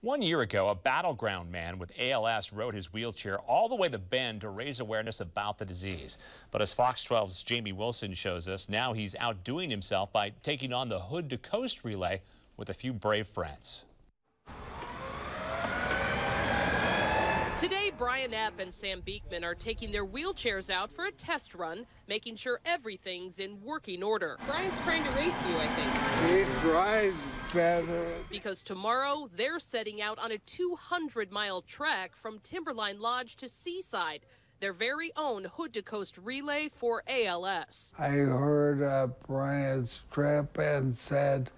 1 year ago, a battleground man with ALS rode his wheelchair all the way to Bend to raise awareness about the disease. But as Fox 12's Jamie Wilson shows us, now he's outdoing himself by taking on the Hood to Coast relay with a few brave friends. Today, Brian Epp and Sam Beekman are taking their wheelchairs out for a test run, making sure everything's in working order. Brian's trying to race you, I think. He drives better. Because tomorrow, they're setting out on a 200-mile trek from Timberline Lodge to Seaside, their very own Hood to Coast relay for ALS. I heard Brian's trip and said,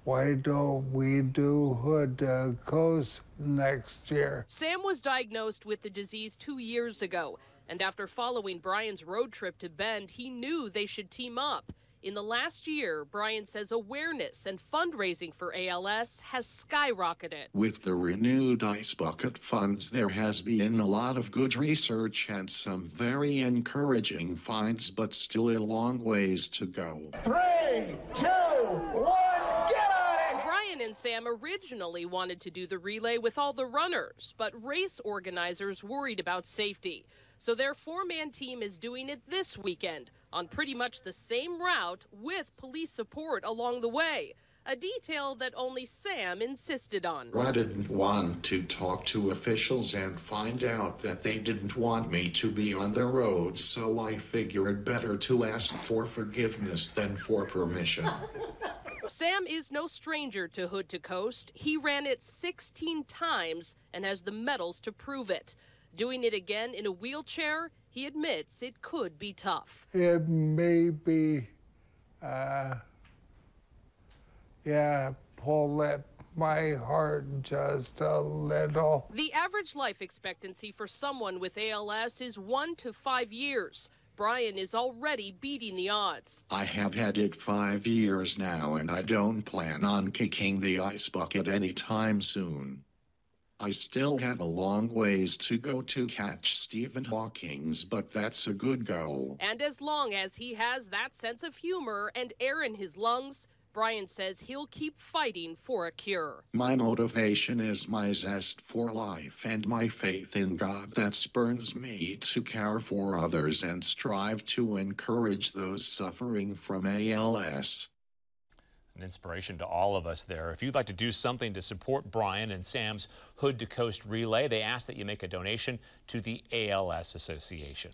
why don't we do Hood to Coast next year? Sam was diagnosed with the disease 2 years ago, and after following Brian's road trip to Bend, he knew they should team up. In the last year, Brian says awareness and fundraising for ALS has skyrocketed. With the renewed Ice Bucket funds, there has been a lot of good research and some very encouraging finds, but still a long ways to go. 3, 2, 1. Brian and Sam originally wanted to do the relay with all the runners, but race organizers worried about safety. So their four-man team is doing it this weekend on pretty much the same route with police support along the way, a detail that only Sam insisted on. I didn't want to talk to officials and find out that they didn't want me to be on the road, so I figured better to ask for forgiveness than for permission. Sam is no stranger to Hood to Coast. He ran it 16 times and has the medals to prove it. Doing it again in a wheelchair, he admits it could be tough. It may be, pull at my heart just a little. The average life expectancy for someone with ALS is 1 to 5 years. Brian is already beating the odds. I have had it 5 years now, and I don't plan on kicking the ice bucket anytime soon. I still have a long ways to go to catch Stephen Hawking's, but that's a good goal. And as long as he has that sense of humor and air in his lungs, Brian says he'll keep fighting for a cure. My motivation is my zest for life and my faith in God that spurs me to care for others and strive to encourage those suffering from ALS. An inspiration to all of us there. If you'd like to do something to support Brian and Sam's Hood to Coast relay, they ask that you make a donation to the ALS Association.